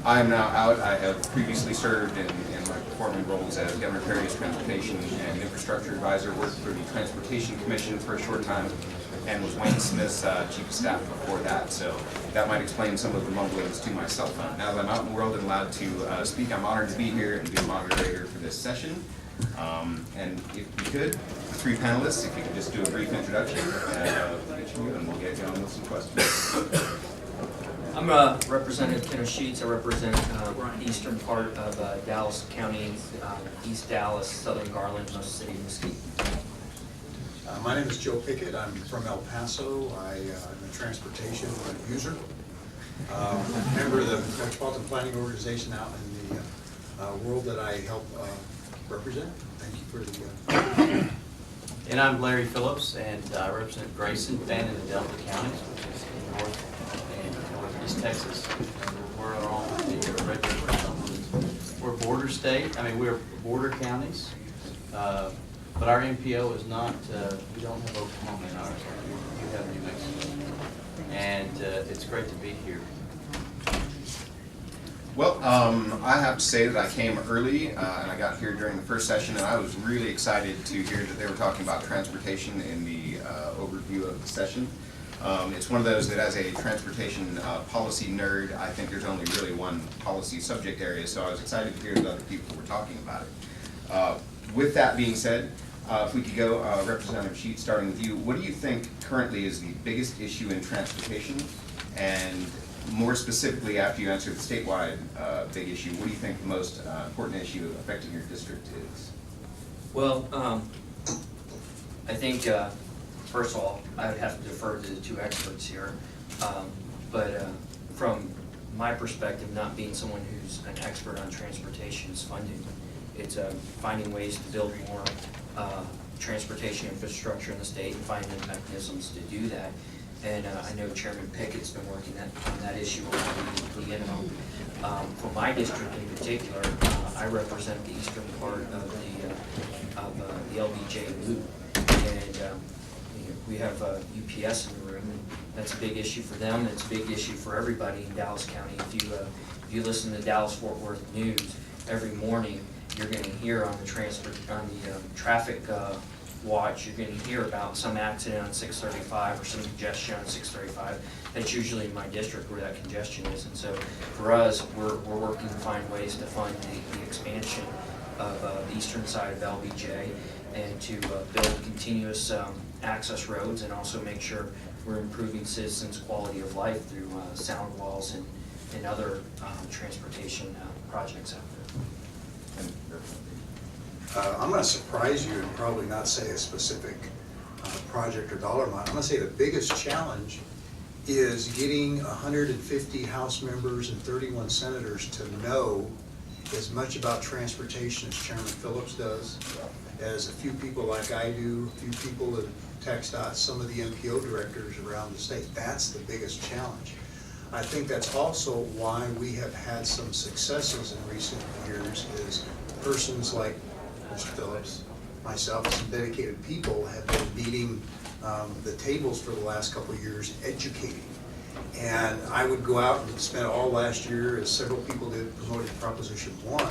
I am now out. I have previously served in my performing roles as Governor Perry's Transportation and Infrastructure Advisor, worked for the Transportation Commission for a short time, and was Wayne Smith's Chief of Staff before that. So that might explain some of the mumblings to my cell phone. Now that I'm out in the world and allowed to speak, I'm honored to be here and be the moderator for this session. And if you could, the three panelists, if you could just do a brief introduction and we'll get going with some questions. I'm Representative Ken Sheets. I represent the eastern part of Dallas County, East Dallas, Southern Garland, most City of Mesquite. My name is Joe Pickett. I'm from El Paso. I'm a transportation user. Member of the Metropolitan Planning Organization out in the world that I help represent. Thank you for the And I'm Larry Phillips, and I represent Grayson, Fannin, and Delta counties, which is in North and Northeast Texas. We're on the regular, we're a border state. I mean, we're border counties, but our MPO is not. We don't have Oklahoma in ours. We have New Mexico, and it's great to be here. Well, I have to say that I came early and I got here during the first session, and I was really excited to hear that they were talking about transportation in the overview of the session. It's one of those that as a transportation policy nerd, I think there's only really one policy subject area, so I was excited to hear that other people were talking about it. With that being said, if we could go, Representative Sheets, starting with you, what do you think currently is the biggest issue in transportation? And more specifically, after you answer the statewide big issue, what do you think the most important issue affecting your district is? Well, I think, first of all, I would have to defer to the two experts here. But from my perspective, not being someone who's an expert on transportation is funding. It's finding ways to build more transportation infrastructure in the state and finding mechanisms to do that. And I know Chairman Pickett's been working on that issue on the interim. For my district in particular, I represent the eastern part of the LBJ loop, and we have UPS in the room, and that's a big issue for them. It's a big issue for everybody in Dallas County. If you listen to Dallas-Fort Worth news every morning, you're going to hear on the traffic watch, you're going to hear about some accident on 635 or some congestion on 635. That's usually in my district where that congestion is. And so for us, we're working to find ways to fund the expansion of the eastern side of LBJ and to build continuous access roads, and also make sure we're improving citizens' quality of life through sound walls and other transportation projects out there. I'm going to surprise you and probably not say a specific project or dollar amount. I'm going to say the biggest challenge is getting 150 House members and 31 senators to know as much about transportation as Chairman Phillips does, as a few people like I do, a few people at TxDOT, some of the MPO directors around the state. That's the biggest challenge. I think that's also why we have had some successes in recent years, is persons like Mr. Phillips, myself, and some dedicated people have been beating the tables for the last couple of years, educating. And I would go out and spend all last year, as several people did, promoting Proposition 1.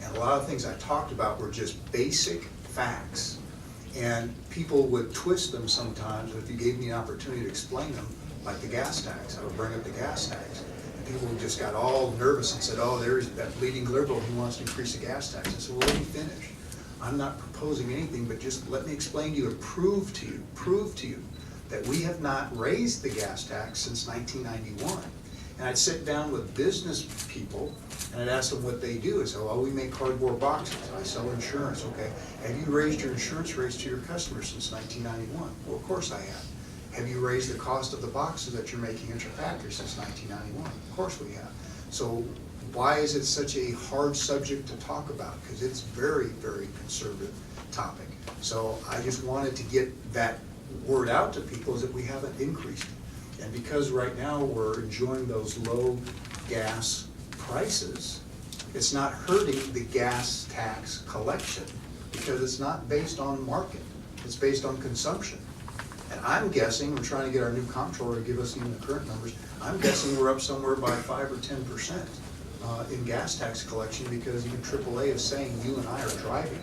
And a lot of things I talked about were just basic facts. And people would twist them sometimes, but if you gave me an opportunity to explain them, like the gas tax, I would bring up the gas tax. And people just got all nervous and said, oh, there's that bleeding liberal who wants to increase the gas tax. I said, well, let me finish. I'm not proposing anything, but just let me explain to you and prove to you that we have not raised the gas tax since 1991. And I'd sit down with business people and I'd ask them what they do. I'd say, well, we make cardboard boxes. I sell insurance. Okay, have you raised your insurance rates to your customers since 1991? Well, of course I have. Have you raised the cost of the boxes that you're making at your factory since 1991? Of course we have. So why is it such a hard subject to talk about? Because it's very, very conservative topic. So I just wanted to get that word out to people, is that we haven't increased. And because right now we're enjoying those low gas prices, it's not hurting the gas tax collection, because it's not based on market, it's based on consumption. And I'm guessing, we're trying to get our new comptroller to give us even the current numbers, I'm guessing we're up somewhere by 5 or 10% in gas tax collection, because even AAA is saying you and I are driving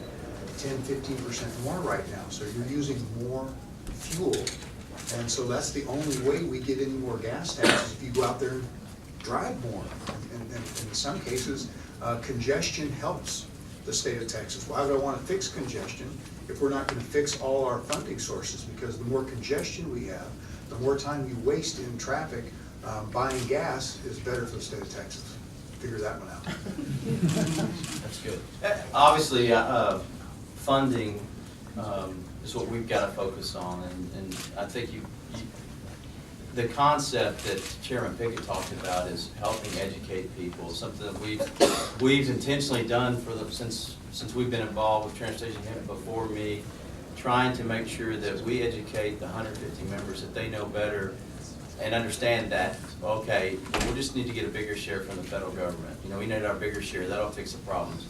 10–15% more right now, so you're using more fuel. And so that's the only way we get any more gas taxes, if you go out there and drive more. And in some cases, congestion helps the state of Texas. Why would I want to fix congestion if we're not going to fix all our funding sources? Because the more congestion we have, the more time you waste in traffic. Buying gas is better for the state of Texas. Figure that one out. That's good. Obviously, funding is what we've got to focus on, and I think the concept that Chairman Pickett talked about is helping educate people, something that we've intentionally done since we've been involved with transportation before me, trying to make sure that we educate the 150 members, that they know better and understand that, okay, we just need to get a bigger share from the federal government. You know, we need our bigger share. That'll fix the problems.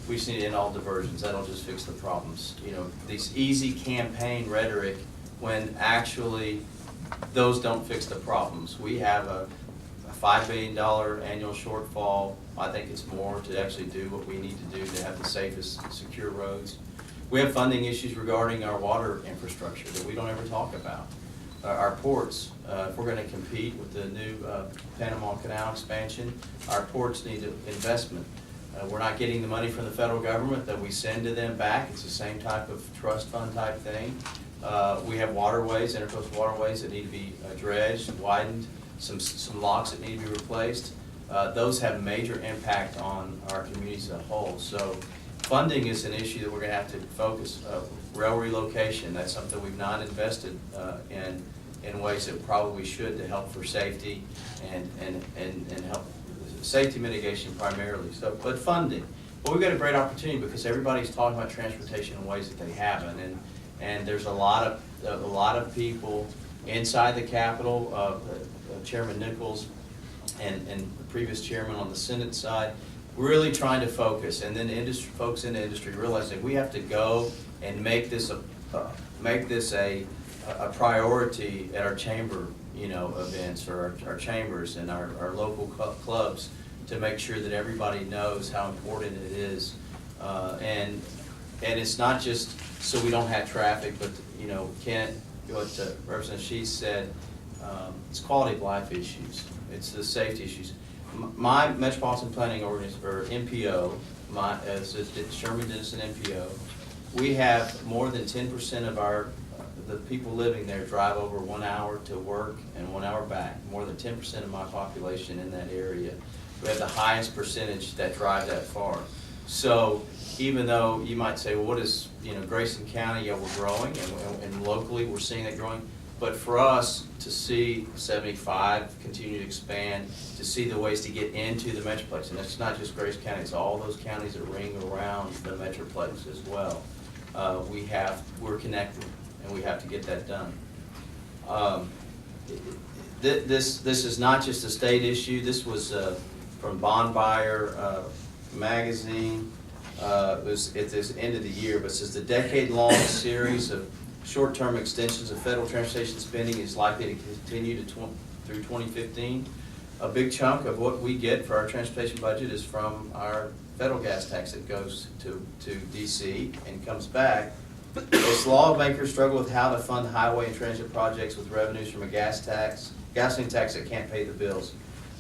We just need to end all diversions. That'll just fix the problems. You know, these easy campaign rhetoric, when actually those don't fix the problems. We have a $5 billion annual shortfall. I think it's more to actually do what we need to do to have the safest, secure roads. We have funding issues regarding our water infrastructure that we don't ever talk about. Our ports, if we're going to compete with the new Panama Canal expansion, our ports need investment. We're not getting the money from the federal government that we send to them back. It's the same type of trust fund type thing. We have waterways, intercoastal waterways that need to be dredged, widened, some locks that need to be replaced. Those have major impact on our communities as a whole. So funding is an issue that we're going to have to focus. Rail relocation, that's something we've not invested in ways that probably should, to help for safety and help safety mitigation primarily. So, but funding. Well, we've got a great opportunity because everybody's talking about transportation in ways that they haven't, and there's a lot of people inside the Capitol, Chairman Nichols and the previous chairman on the Senate side, really trying to focus, and then folks in the industry realizing we have to go and make this a priority at our chamber, events, or our chambers and our local clubs, to make sure that everybody knows how important it is, and it's not just so we don't have traffic, but what Representative Sheets said, it's quality of life issues, it's the safety issues. My Metropolitan Planning Organization, or MPO, as Sherman Denison MPO, we have more than 10% of the people living there drive over 1 hour to work and 1 hour back. More than 10% of my population in that area. We have the highest percentage that drive that far. So even though you might say, well, what is, Grayson County, yeah, we're growing, and locally we're seeing that growing. But for us to see 75 continue to expand, to see the ways to get into the Metroplex, and it's not just Grayson County, it's all those counties that ring around the Metroplex as well. We're connected, and we have to get that done. This is not just a state issue. This was from Bond Buyer magazine. It was at this end of the year, but it says the decade-long series of short-term extensions of federal transportation spending is likely to continue through 2015. A big chunk of what we get for our transportation budget is from our federal gas tax that goes to DC and comes back. As lawmakers struggle with how to fund highway and transit projects with revenues from a gasoline tax that can't pay the bills.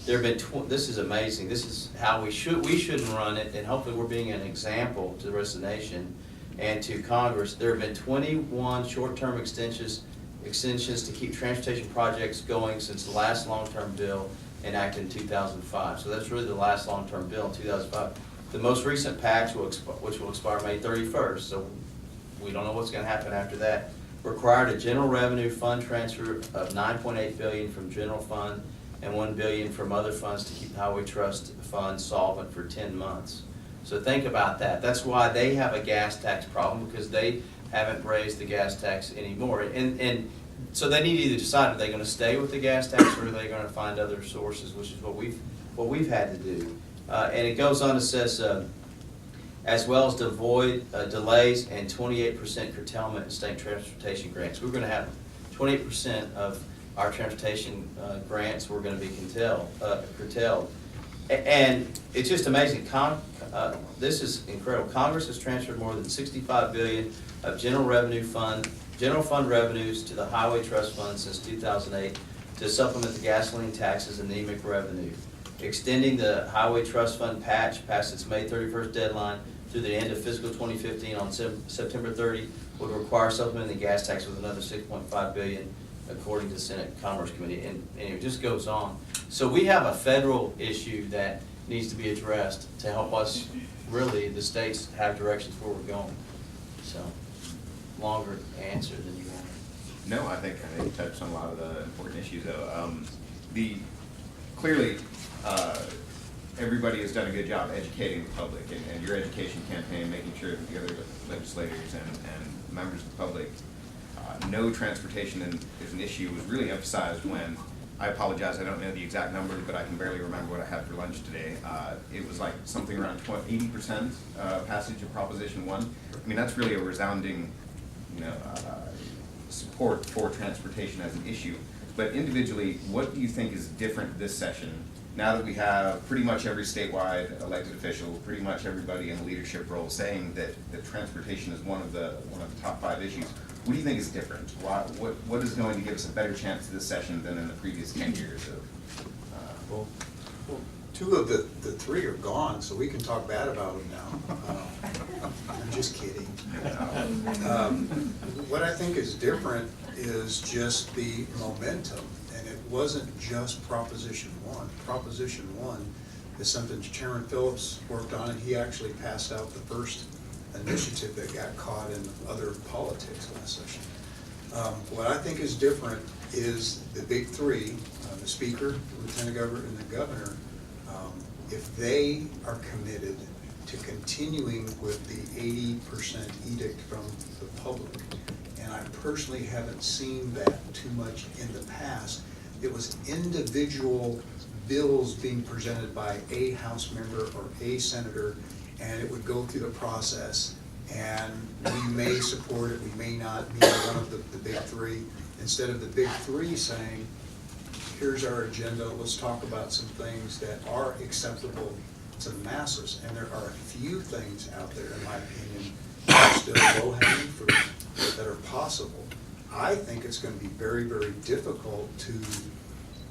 There have been, this is amazing, this is how we shouldn't run it, and hopefully we're being an example to the rest of the nation and to Congress. There have been 21 short-term extensions to keep transportation projects going since the last long-term bill enacted in 2005. So that's really the last long-term bill in 2005. The most recent patch, which will expire May 31st, so we don't know what's going to happen after that, required a general revenue fund transfer of $9.8 billion from general fund and $1 billion from other funds to keep the Highway Trust Fund solvent for 10 months. So think about that. That's why they have a gas tax problem, because they haven't raised the gas tax anymore. And so they need to either decide, are they going to stay with the gas tax, or are they going to find other sources, which is what we've had to do. And it goes on to says, as well as avoid delays and 28% curtailment in state transportation grants. We're going to have 28% of our transportation grants we're going to be curtailed. And it's just amazing. This is incredible. Congress has transferred more than $65 billion of general fund revenues to the Highway Trust Fund since 2008 to supplement the gasoline taxes and anemic revenue. Extending the Highway Trust Fund patch past its May 31st deadline through the end of fiscal 2015 on September 30 would require supplementing the gas tax with another $6.5 billion, according to the Senate Commerce Committee, and it just goes on. So we have a federal issue that needs to be addressed to help us, really, the states have directions where we're going. So, longer answer than you want. No, I think you touched on a lot of the important issues, though. Clearly, everybody has done a good job educating the public, and your education campaign, making sure that the other legislators and members of the public know transportation is an issue, was really emphasized when, I apologize, I don't know the exact numbers, but I can barely remember what I had for lunch today. It was like something around 80% passage of Proposition 1. I mean, that's really a resounding, support for transportation as an issue. But individually, what do you think is different this session, now that we have pretty much every statewide elected official, pretty much everybody in a leadership role saying that transportation is one of the top 5 issues? What do you think is different? What is going to give us a better chance this session than in the previous 10 years of? Well, 2 of the 3 are gone, so we can talk bad about them now. I'm just kidding. What I think is different is just the momentum, and it wasn't just Proposition 1. Proposition 1 is something Chairman Phillips worked on, and he actually passed out the first initiative that got caught in other politics last session. What I think is different is the big 3, the Speaker, the Lieutenant Governor, and the Governor. If they are committed to continuing with the 80% edict from the public, and I personally haven't seen that too much in the past. It was individual bills being presented by a House member or a senator, and it would go through the process, and we may support it, we may not, neither one of the big 3. Instead of the big 3 saying, here's our agenda, let's talk about some things that are acceptable to the masses. And there are a few things out there, in my opinion, that are still low-hanging fruit that are possible. I think it's going to be very, very difficult to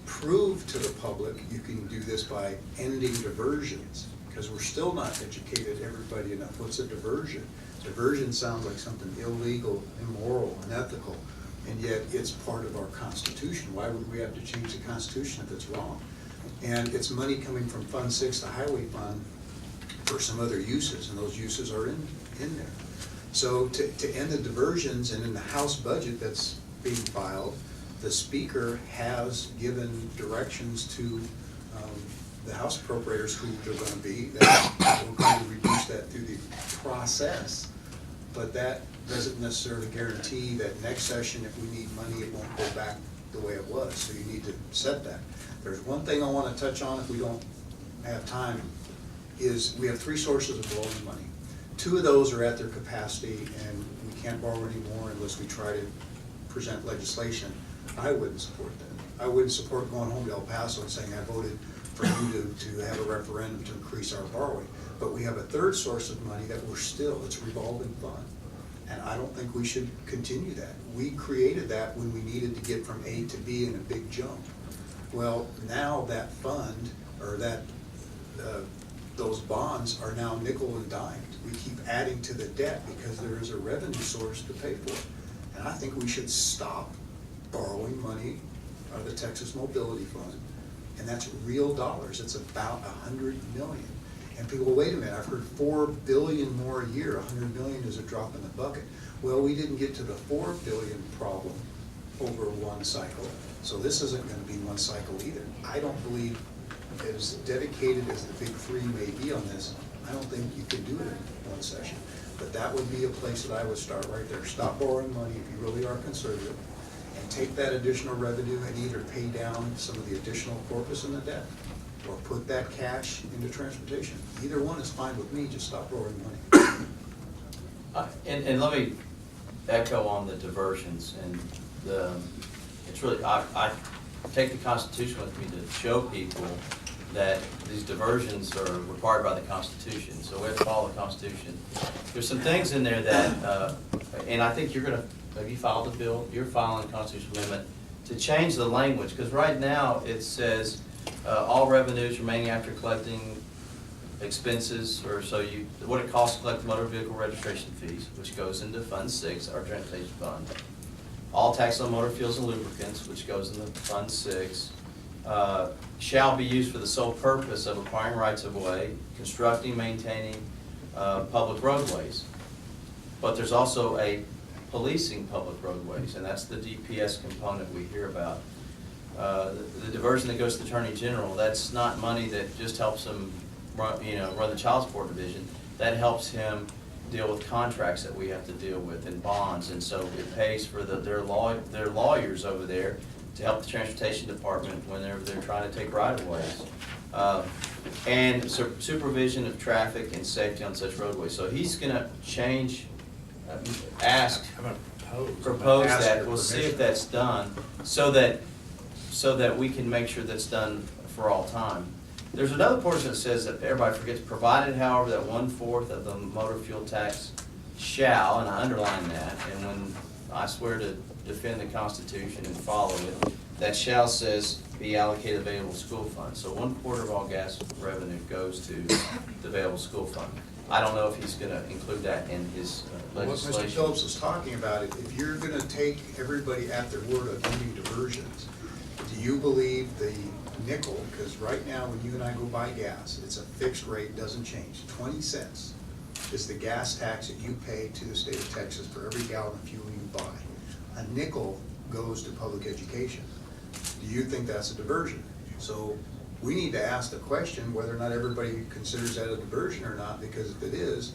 prove to the public you can do this by ending diversions, because we're still not educated everybody enough. What's a diversion? Diversion sounds like something illegal, immoral, unethical, and yet it's part of our Constitution. Why would we have to change the Constitution if it's wrong? And it's money coming from Fund 6, the Highway Fund, for some other uses, and those uses are in there. So to end the diversions, and in the House budget that's being filed, the Speaker has given directions to the House appropriators, who they're going to be, that we're going to reduce that through the process. But that doesn't necessarily guarantee that next session, if we need money, it won't go back the way it was. So you need to set that. There's one thing I want to touch on, if we don't have time, is we have 3 sources of borrowing money. 2 of those are at their capacity, and we can't borrow any more unless we try to present legislation. I wouldn't support that. I wouldn't support going home to El Paso and saying I voted for you to have a referendum to increase our borrowing. But we have a 3rd source of money that it's revolving fund. And I don't think we should continue that. We created that when we needed to get from A to B in a big jump. Well, now that fund, or those bonds are now nickel and dimed. We keep adding to the debt because there is a revenue source to pay for it. And I think we should stop borrowing money out of the Texas Mobility Fund. And that's real dollars. It's about $100 million. And people, wait a minute, I've heard $4 billion more a year. $100 million is a drop in the bucket. Well, we didn't get to the $4 billion problem over one cycle. So this isn't going to be one cycle either. I don't believe, as dedicated as the big 3 may be on this, I don't think you can do it in one session. But that would be a place that I would start right there. Stop borrowing money if you really are conservative, and take that additional revenue and either pay down some of the additional corpus in the debt, or put that cash into transportation. Either one is fine with me, just stop borrowing money. And let me echo on the diversions, and it's really, I take the Constitution with me to show people that these diversions are required by the Constitution, so we have to follow the Constitution. There's some things in there that, and I think have you filed a bill? You're filing a constitutional amendment to change the language, because right now it says, all revenues remaining after collecting expenses, or what it costs to collect motor vehicle registration fees, which goes into Fund 6, our transportation fund. All tax on motor fuels and lubricants, which goes into Fund 6, shall be used for the sole purpose of acquiring rights of way, constructing, maintaining public roadways. But there's also a policing public roadways, and that's the DPS component we hear about. The diversion that goes to the Attorney General, that's not money that just helps him run the child support division. That helps him deal with contracts that we have to deal with and bonds, and so it pays for their lawyers over there to help the transportation department whenever they're trying to take right-of-ways. And supervision of traffic and safety on such roadways. So he's gonna change, propose that, we'll see if that's done, so that we can make sure that's done for all time. There's another portion that says that everybody forgets, provided however that 1/4 of the motor fuel tax shall, and I underline that, and when I swear to defend the Constitution and follow it, that shall says be allocated available school funds. So 1/4 of all gas revenue goes to the available school fund. I don't know if he's gonna include that in his legislation. What Mr. Phillips was talking about, if you're gonna take everybody at their word of ending diversions, do you believe the nickel, because right now when you and I go buy gas, it's a fixed rate, doesn't change, 20 cents is the gas tax that you pay to the state of Texas for every gallon of fuel you buy. A nickel goes to public education. Do you think that's a diversion? So we need to ask the question whether or not everybody considers that a diversion or not, because if it is,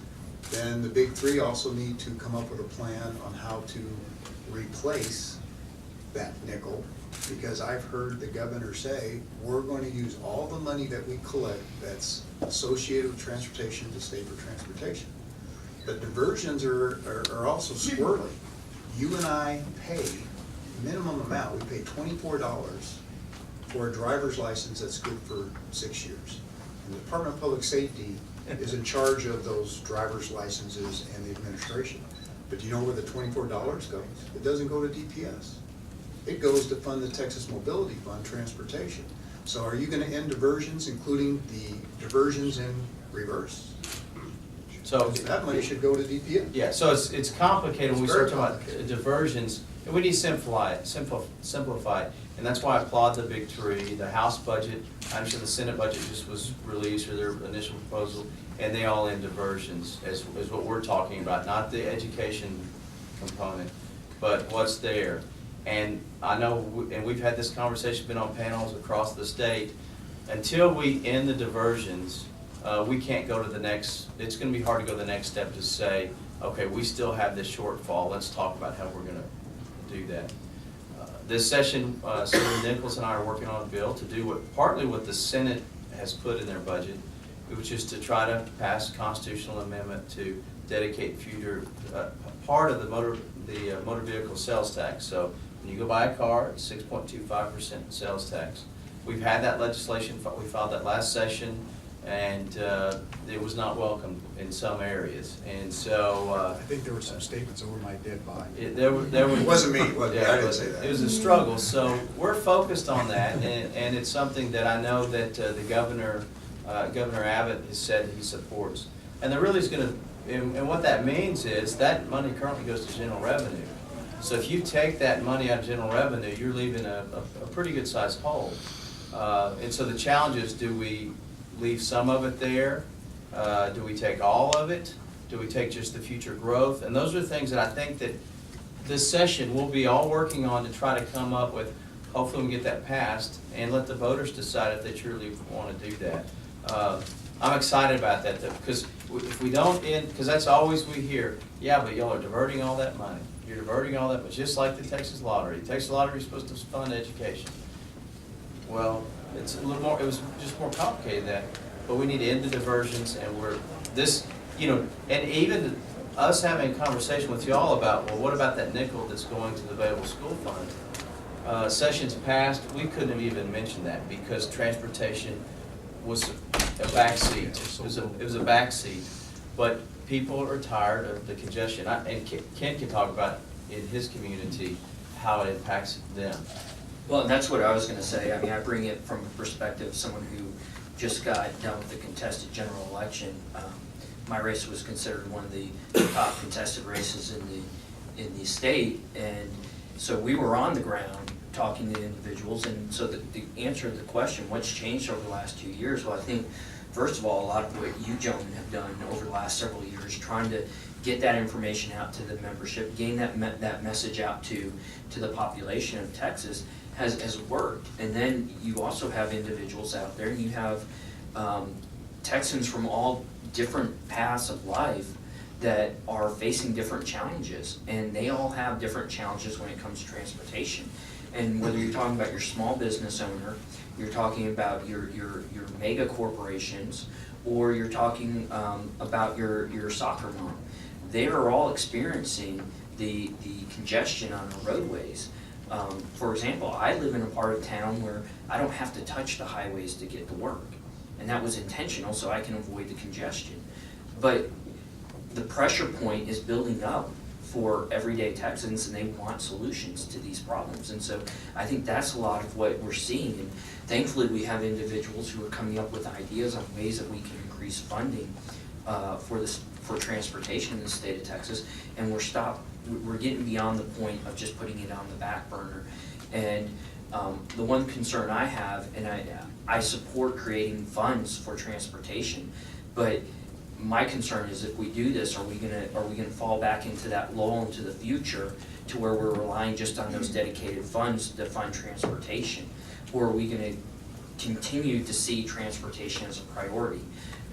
then the big three also need to come up with a plan on how to replace that nickel, because I've heard the governor say, we're going to use all the money that we collect that's associated with transportation to state for transportation. But diversions are also squirrely. You and I pay minimum amount, we pay $24 for a driver's license that's good for 6 years. And the Department of Public Safety is in charge of those driver's licenses and the administration. But do you know where the $24 goes? It doesn't go to DPS. It goes to fund the Texas Mobility Fund transportation. So are you gonna end diversions, including the diversions in reverse? So That money should go to DPS. yeah, so it's complicated when we It's start very talking about complicated. diversions, and we need to simplify it, and that's why I applaud the big three. The House budget, I'm sure the Senate budget just was released, or their initial proposal, and they all end diversions, is what we're talking about, not the education component, but what's there. And I know, and we've had this conversation, been on panels across the state, until we end the diversions, we can't go to the next, it's gonna be hard to go to the next step to say, okay, we still have this shortfall, let's talk about how we're gonna do that. This session, Senator Nichols and I are working on a bill to do partly what the Senate has put in their budget, which is to try to pass a constitutional amendment to dedicate future, part of the motor vehicle sales tax. So when you go buy a car, it's 6.25% sales tax. We've had that legislation, we filed that last session, and it was not welcomed in some areas. And so I think there were some statements over my dead body. there were. It wasn't me, I Yeah, didn't say that. It was a struggle, so we're focused on that, and it's something that I know that the Governor Abbott has said he supports. And there really is gonna, and what that means is that money currently goes to general revenue. So if you take that money out of general revenue, you're leaving a pretty good sized hole. And so the challenge is, do we leave some of it there? Do we take all of it? Do we take just the future growth? And those are things that I think that this session we'll be all working on to try to come up with. Hopefully we can get that passed and let the voters decide if they truly want to do that. I'm excited about that though, because if we don't end, because that's always we hear, yeah, but y'all are diverting all that money. You're diverting all that, but just like the Texas Lottery. The Texas Lottery is supposed to fund education. Well, it's a little more, it was just more complicated than that, but we need to end the diversions, and and even us having a conversation with y'all about, well, what about that nickel that's going to the available school fund? Sessions past, we couldn't have even mentioned that, because transportation was a backseat. It was a backseat. But people are tired of the congestion. And Ken can talk about in his community how it impacts them. Well, and that's what I was gonna say. I mean, I bring it from a perspective of someone who just got done with the contested general election. My race was considered one of the top contested races in the state, and so we were on the ground talking to individuals, and so the answer to the question, what's changed over the last 2 years? Well, I think, first of all, a lot of what you gentlemen have done over the last several years, trying to get that information out to the membership, gain that message out to the population of Texas has worked. And then you also have individuals out there, you have Texans from all different paths of life that are facing different challenges, and they all have different challenges when it comes to transportation. And whether you're talking about your small business owner, you're talking about your mega corporations, or you're talking about your soccer mom, they are all experiencing the congestion on the roadways. For example, I live in a part of town where I don't have to touch the highways to get to work, and that was intentional so I can avoid the congestion. But the pressure point is building up for everyday Texans, and they want solutions to these problems. And so I think that's a lot of what we're seeing. And thankfully, we have individuals who are coming up with ideas on ways that we can increase funding for transportation in the state of Texas. And we're getting beyond the point of just putting it on the back burner. And the one concern I have, and I support creating funds for transportation, but my concern is if we do this, are we gonna fall back into that lull into the future to where we're relying just on those dedicated funds to fund transportation? Or are we gonna continue to see transportation as a priority?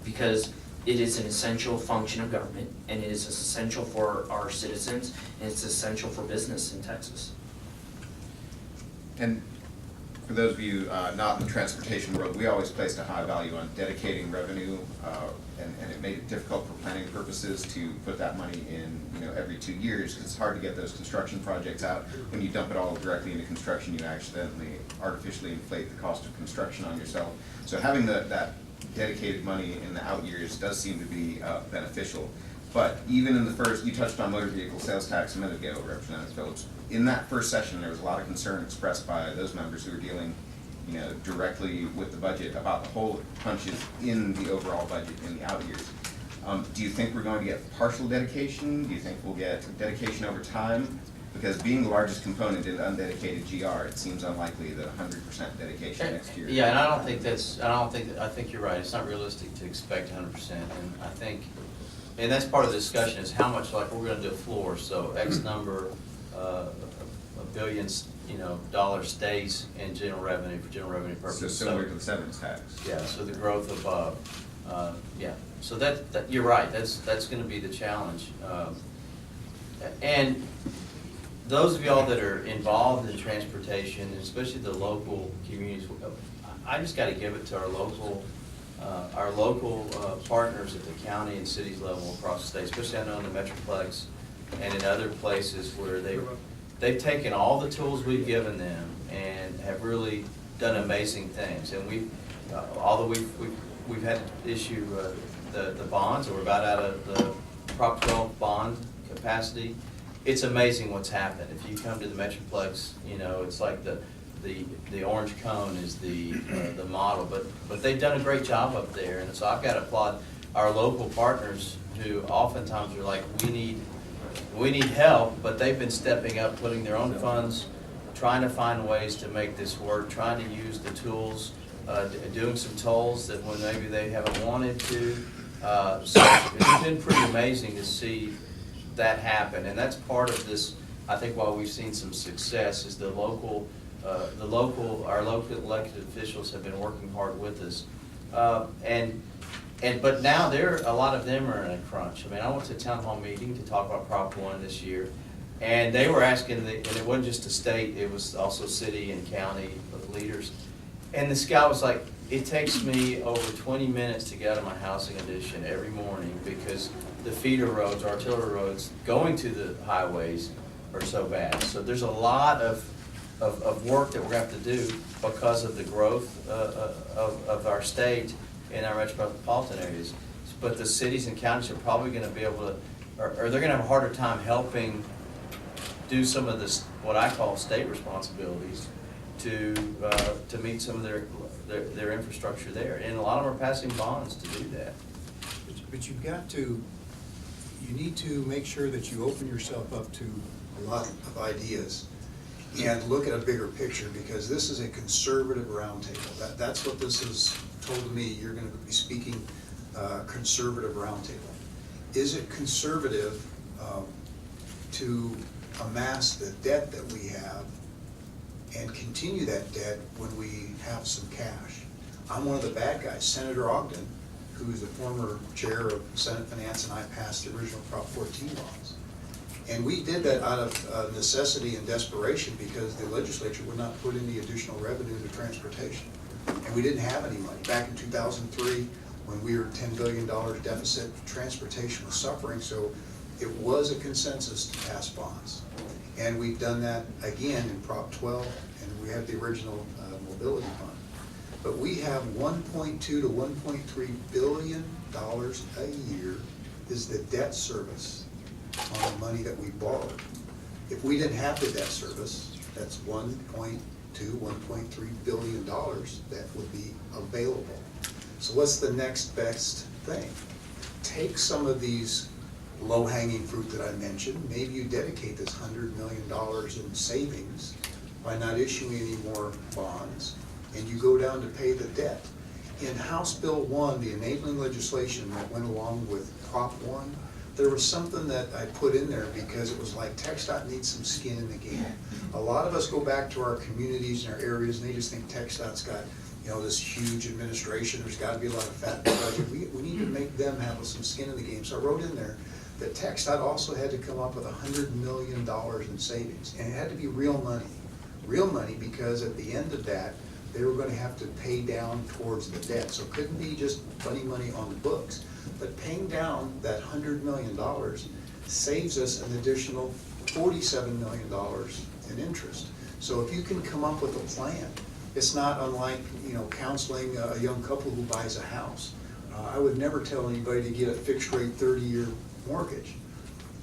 Because it is an essential function of government, and it is essential for our citizens, and it's essential for business in Texas. And for those of you not in the transportation world, we always placed a high value on dedicating revenue, and it made it difficult for planning purposes to put that money in, every 2 years, because it's hard to get those construction projects out. When you dump it all directly into construction, you accidentally artificially inflate the cost of construction on yourself. So having that dedicated money in the out years does seem to be beneficial. But even in the first, you touched on motor vehicle sales tax a minute ago, Representative Phillips. In that first session, there was a lot of concern expressed by those members who were dealing, directly with the budget about the hole it punches in the overall budget in the out years. Do you think we're going to get partial dedication? Do you think we'll get dedication over time? Because being the largest component in the undedicated GR, it seems unlikely that 100% dedication next year. Yeah, and I think you're right. It's not realistic to expect 100%. And I think, and that's part of the discussion is how much, like, we're gonna do a floor, so X number of billions, dollars stays in general revenue for general revenue purposes. So similar to the severance tax. Yeah, so the growth above, yeah. So that you're right, that's gonna be the challenge. And those of y'all that are involved in transportation, especially the local communities, I just gotta give it to our local partners at the county and cities level across the state, especially I know in the Metroplex and in other places where they've taken all the tools we've given them and have really done amazing things. And although we've had to issue the bonds, or we're about out of the Prop 12 bond capacity, it's amazing what's happened. If you come to the Metroplex, it's like the orange cone is the model, but they've done a great job up there. And so I've got to applaud our local partners who oftentimes are like, we need help, but they've been stepping up, putting their own funds, trying to find ways to make this work, trying to use the tools, doing some tolls that when maybe they haven't wanted to. So it's been pretty amazing to see that happen, and that's part of this. I think while we've seen some success is our local elected officials have been working hard with us, but now a lot of them are in a crunch. I mean, I went to a town hall meeting to talk about Prop 1 this year, and they were asking, and it wasn't just the state, it was also city and county leaders, and this guy was like, it takes me over 20 minutes to get out of my housing addition every morning because the feeder roads, artillery roads, going to the highways are so bad. So there's a lot of of work that we're gonna have to do because of the growth of our state and our metropolitan areas. But the cities and counties are probably gonna be able to, or they're gonna have a harder time helping do some of this, what I call state responsibilities, to meet some of their infrastructure there. And a lot of them are passing bonds to do that. But you've got to, you need to make sure that you open yourself up to A lot of ideas, and look at a bigger picture, because this is a conservative roundtable. That's what this has told me. You're gonna be speaking conservative roundtable. Is it conservative to amass the debt that we have and continue that debt when we have some cash? I'm one of the bad guys. Senator Ogden, who's the former chair of Senate Finance, and I passed the original Prop 14 laws. And we did that out of necessity and desperation, because the legislature would not put any additional revenue to transportation. And we didn't have any money. Back in 2003, when we were $10 billion deficit, transportation was suffering, so it was a consensus to pass bonds. And we've done that again in Prop 12, and we have the original mobility fund. But we have $1.2 to $1.3 billion a year is the debt service on the money that we borrowed. If we didn't have the debt service, that's $1.2, $1.3 billion that would be available. So what's the next best thing? Take some of these low-hanging fruit that I mentioned. Maybe you dedicate this $100 million in savings by not issuing any more bonds, and you go down to pay the debt. In House Bill 1, the enabling legislation that went along with Prop 1, there was something that I put in there because it was like TxDOT needs some skin in the game. A lot of us go back to our communities and our areas, and they just think TxDOT's got, you know, this huge administration. There's got to be a lot of fat in the budget. We need to make them have some skin in the game. So I wrote in there that TxDOT also had to come up with $100 million in savings, and it had to be real money, because at the end of that, they were going to have to pay down towards the debt. So it couldn't be just funny money on the books. But paying down that $100 million saves us an additional $47 million in interest. So if you can come up with a plan, it's not unlike, you know, counseling a young couple who buys a house. I would never tell anybody to get a fixed rate 30-year mortgage.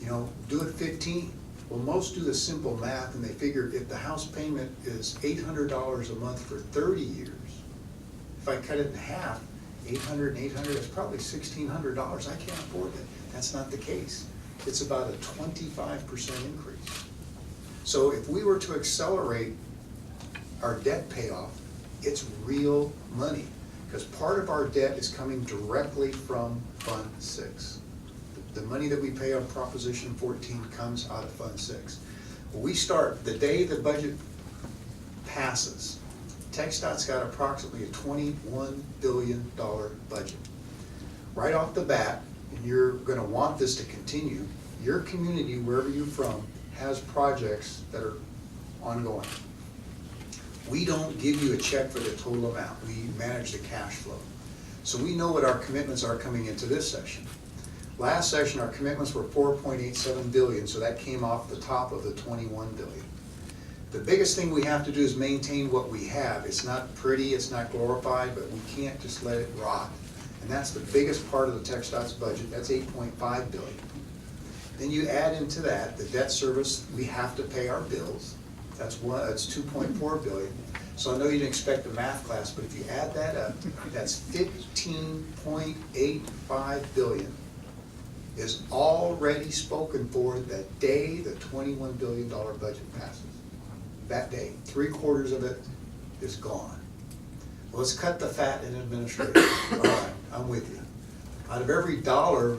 You know, do it 15. Well, most do the simple math, and they figure if the house payment is $800 a month for 30 years, if I cut it in half, 800 and 800, that's probably $1,600. I can't afford it. That's not the case. It's about a 25% increase. So if we were to accelerate our debt payoff, it's real money, because part of our debt is coming directly from Fund 6. The money that we pay on Proposition 14 comes out of Fund 6. We start, the day the budget passes, TxDOT's got approximately a $21 billion budget. Right off the bat, and you're going to want this to continue, your community, wherever you're from, has projects that are ongoing. We don't give you a check for the total amount. We manage the cash flow. So we know what our commitments are coming into this session. Last session, our commitments were $4.87 billion, so that came off the top of the $21 billion. The biggest thing we have to do is maintain what we have. It's not pretty, it's not glorified, but we can't just let it rot. And that's the biggest part of the TxDOT's budget. That's $8.5 billion. Then you add into that the debt service. We have to pay our bills. That's $2.4 billion. So I know you didn't expect a math class, but if you add that up, that's $15.85 billion is already spoken for the day the $21 billion budget passes. That day, 3/4 of it is gone. Well, let's cut the fat in administration. All right, I'm with you. Out of every dollar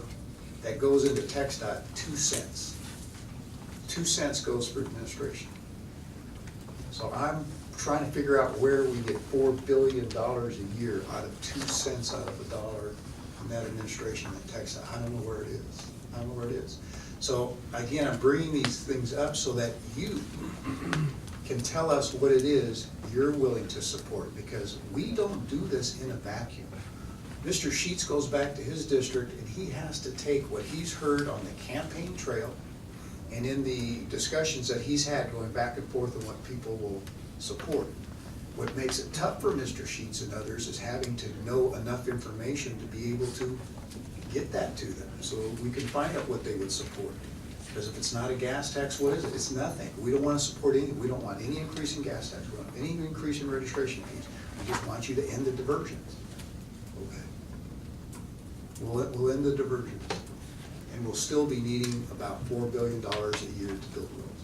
that goes into TxDOT, 2 cents. 2 cents goes for administration. So I'm trying to figure out where we get $4 billion a year out of 2 cents out of a dollar in that administration at TxDOT. I don't know where it is. I don't know where it is. So again, I'm bringing these things up so that you can tell us what it is you're willing to support, because we don't do this in a vacuum. Mr. Sheets goes back to his district, and he has to take what he's heard on the campaign trail And in the discussions that he's had going back and forth on what people will support, what makes it tough for Mr. Sheets and others is having to know enough information to be able to get that to them, so we can find out what they would support. Because if it's not a gas tax, what is it? It's nothing. We don't want to support any, we don't want any increase in gas tax, we don't want any increase in registration fees. We just want you to end the diversions. Okay. We'll end the diversions. And we'll still be needing about $4 billion a year to build roads.